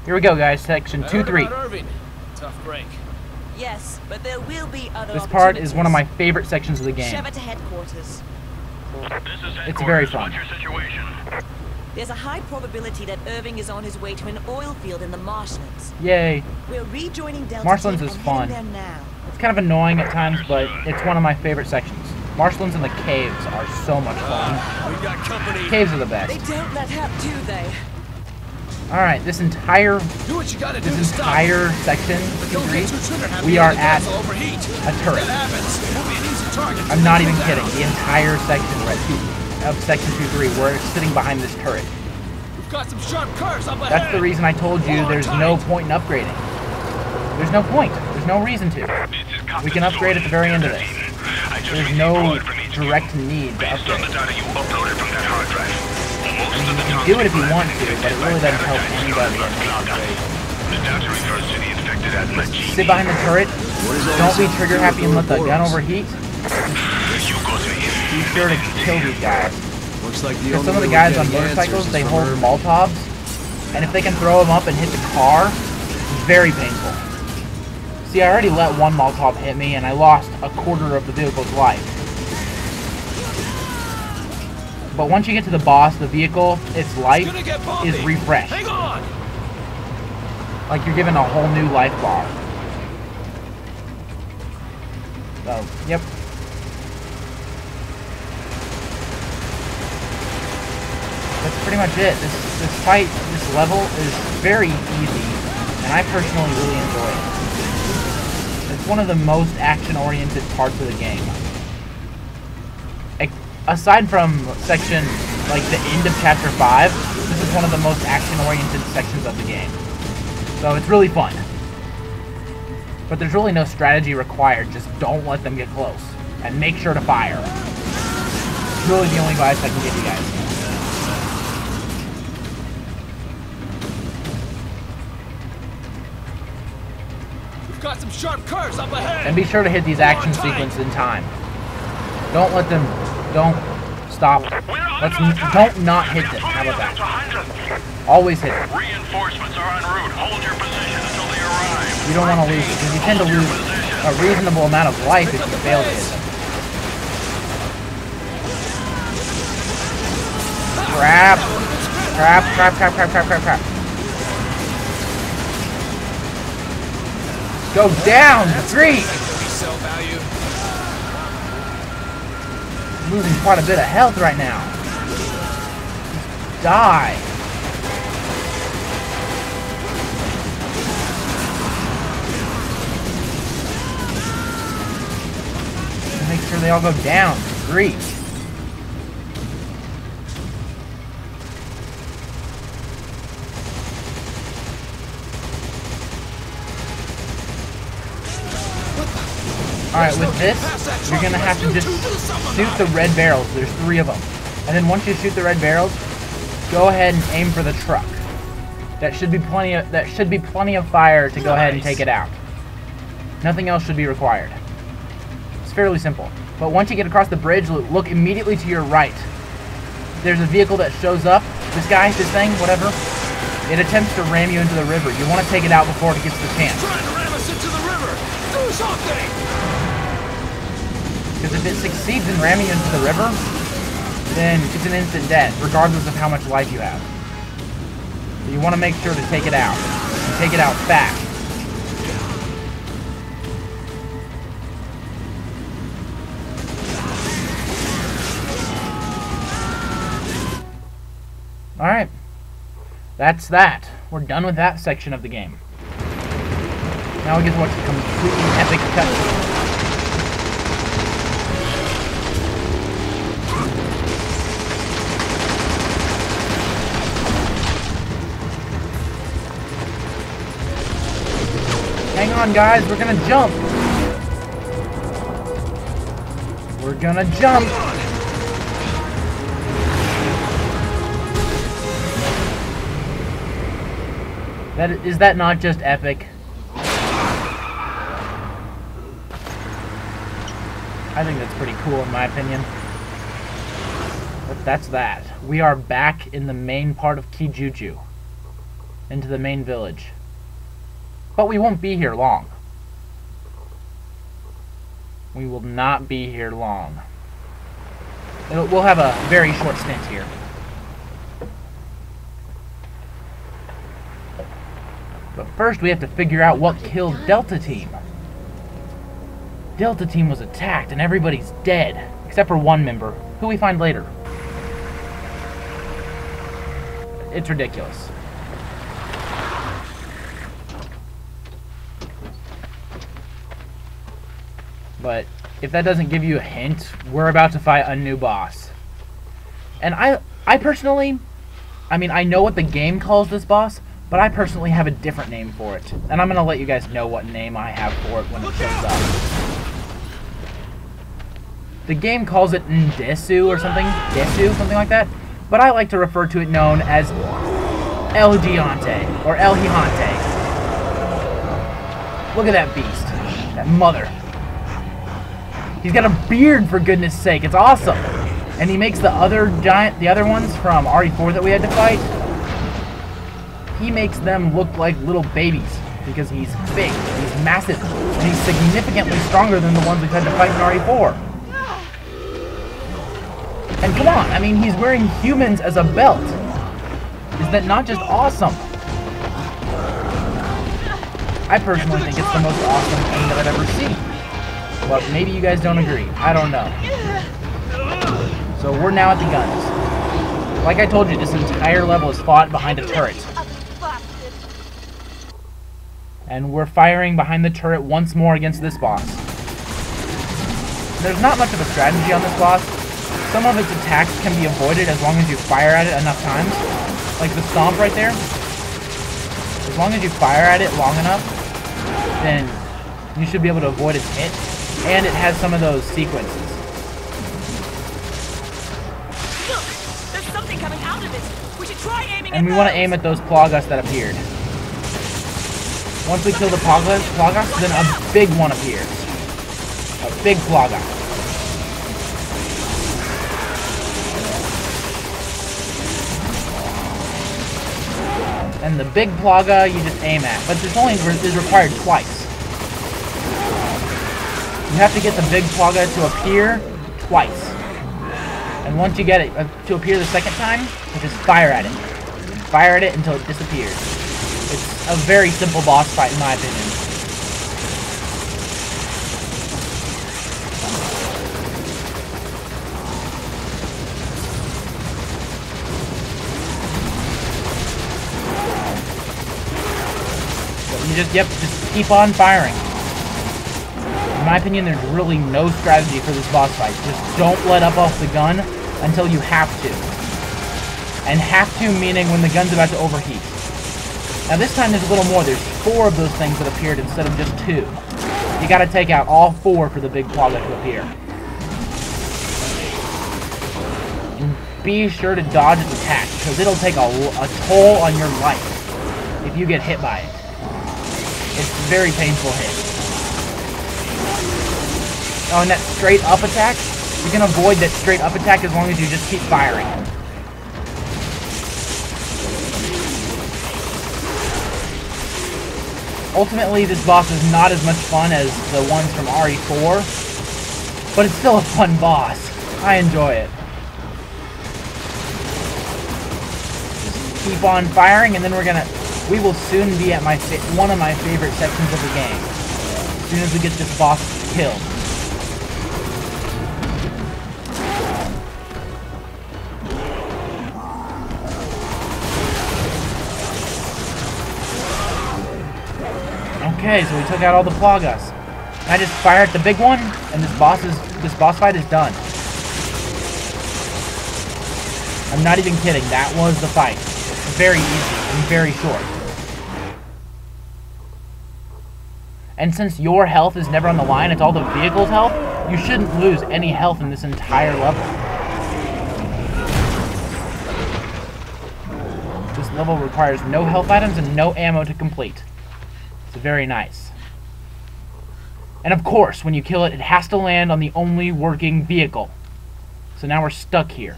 Here we go, guys. Section 2-3. Tough break. Yes, but there will be other This part is one of my favorite sections of the game. Shove it to headquarters. It's very fun. What's your situation? There's a high probability that Irving is on his way to an oil field in the marshlands. Yay. We're rejoining Delta Marshlands Team is and fun. heading there now. It's kind of annoying at times, but it's one of my favorite sections. Marshlands and the caves are so much fun. We got company. Caves are the best. They don't let up, do they? Alright, this entire Do what you gotta do to entire section, Don't get too trigger happy. we are The at gas will overheat. a turret. That happens. We'll be an easy target. I'm not even kidding. The entire section of section 2-3, we're sitting behind this turret. We've got some sharp curves up ahead. That's the reason I told you there's no point in upgrading. There's no point. There's no reason to. We can upgrade at the very end of this. There's no direct need to upgrade. You can do it if you want to, but it really doesn't help anybody at any. Sit behind the turret. Don't be trigger happy and let the gun overheat. Be sure to kill these guys. Because some of the guys on motorcycles, they hold Molotovs, and if they can throw them up and hit the car, it's very painful. See, I already let one Molotov hit me, and I lost a quarter of the vehicle's life. But once you get to the boss, the vehicle, its life is refreshed. Hang on. Like you're given a whole new life bar. So, yep. That's pretty much it. This fight, this level is very easy, and I personally really enjoy it. It's one of the most action-oriented parts of the game. Aside from section, like the end of Chapter 5, this is one of the most action-oriented sections of the game. So it's really fun. But there's really no strategy required, just don't let them get close. And make sure to fire. It's really the only advice I can give you guys. We've got some sharp curves up ahead. And be sure to hit these action sequences in time. Don't let them... Don't stop. Don't not hit them. How about that? Always hit them. Reinforcements are en route. Hold your position until they arrive. You don't want to lose it, because you tend to lose a reasonable amount of life if you fail to hit them. Crap. Crap, crap, crap, crap, crap, crap, crap. Go down! 3! Losing quite a bit of health right now. Just die. Make sure they all go down. 3. Alright, with this, you're going to have to just shoot the red barrels. There's 3 of them. And then once you shoot the red barrels, go ahead and aim for the truck. That should be plenty of fire to go ahead and take it out. Nothing else should be required. It's fairly simple. But once you get across the bridge, look immediately to your right. There's a vehicle that shows up. This guy, this thing, whatever. It attempts to ram you into the river. You want to take it out before it gets the chance. Trying to ram us into the river. Do something. Because if it succeeds in ramming you into the river, then it's an instant death, regardless of how much life you have. So you want to make sure to take it out. And take it out fast. Alright. That's that. We're done with that section of the game. Now we get to watch the completely epic cutscene. Hang on, guys, we're gonna jump. We're gonna jump. Is that not just epic? I think that's pretty cool in my opinion. But that's that. We are back in the main part of Kijuju. into the main village. But we won't be here long. We will not be here long. We'll have a very short stint here. But first we have to figure out what killed Delta Team. Delta Team was attacked and everybody's dead, except for one member, who we find later. It's ridiculous. But if that doesn't give you a hint, we're about to fight a new boss. And I personally, I mean, I know what the game calls this boss, but I personally have a different name for it. And I'm going to let you guys know what name I have for it when it shows up. The game calls it Ndesu or something, Desu, something like that. But I like to refer to it known as El Gigante, or El Gigante. Look at that beast, that mother. He's got a beard, for goodness sake. It's awesome. And he makes the other ones from RE4 that we had to fight. He makes them look like little babies because he's big, he's massive, and he's significantly stronger than the ones we've had to fight in RE4. And come on, I mean, he's wearing humans as a belt. Is that not just awesome? I personally think it's the most awesome thing that I've ever seen. But maybe you guys don't agree. I don't know. So we're now at the guns. Like I told you, this entire level is fought behind a turret. And we're firing behind the turret once more against this boss. There's not much of a strategy on this boss. Some of its attacks can be avoided as long as you fire at it enough times. Like the stomp right there. As long as you fire at it long enough, then you should be able to avoid its hit. And it has some of those sequences. Look, there's something coming out of it. We should try aiming and we want to aim at those Plagas that appeared. Once we kill the Plagas, then a big one appears. A big Plaga. And the big Plaga you just aim at, but this only is required twice. You have to get the big Plaga to appear twice. And once you get it to appear the second time, you just fire at it. Fire at it until it disappears. It's a very simple boss fight in my opinion. So you just keep on firing. In my opinion, there's really no strategy for this boss fight. Just don't let up off the gun until you have to. And have to meaning when the gun's about to overheat. Now this time there's a little more. There's 4 of those things that appeared instead of just 2. You gotta take out all 4 for the big Plaga to appear. And be sure to dodge its attack, because it'll take a toll on your life if you get hit by it. It's a very painful hit. Oh, and that straight up attack, you can avoid that straight up attack as long as you just keep firing. Ultimately, this boss is not as much fun as the ones from RE4, but it's still a fun boss. I enjoy it. Just keep on firing, and then we will soon be at one of my favorite sections of the game. As soon as we get this boss killed. Okay, so we took out all the Plagas. I just fire at the big one, and this boss fight is done. I'm not even kidding. That was the fight. It's very easy and very short. And since your health is never on the line, it's all the vehicle's health, you shouldn't lose any health in this entire level. This level requires no health items and no ammo to complete. It's very nice. And of course, when you kill it, it has to land on the only working vehicle. So now we're stuck here.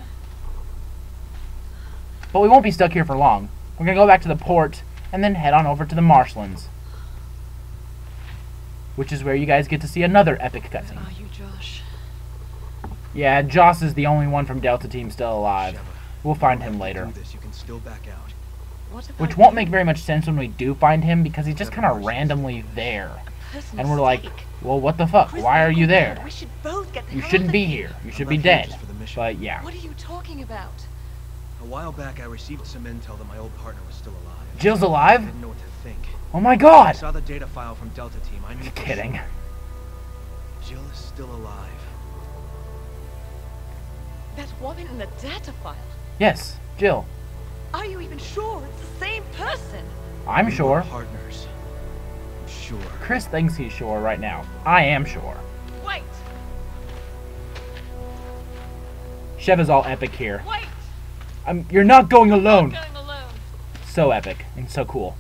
But we won't be stuck here for long. We're going to go back to the port and then head on over to the marshlands, which is where you guys get to see another epic cutscene. Are you Josh? Yeah, Joss is the only one from Delta Team still alive. Sheva, We'll find you him have to later. do this. You can still back out. What about Which won't you? make very much sense when we do find him, because he's just kind of randomly there. Personal And we're like, stake. well, what the fuck? Why are you there? We should both get the You hell shouldn't out be of here. You should I'm be not here dead. just for the mission. But yeah. What are you talking about? A while back, I received some intel that my old partner was still alive. Jill's I alive? didn't know what to think. Oh my I god! saw the data file from Delta Team. I knew. Just for kidding. sure. Jill is still alive. That woman in the data file. Yes, Jill. Are you even sure it's the same person? I'm We were sure. partners. I'm sure. Chris thinks he's sure right now. I am sure. Wait! Sheva's all epic here. Wait! You're not going alone. Going alone. So epic and so cool.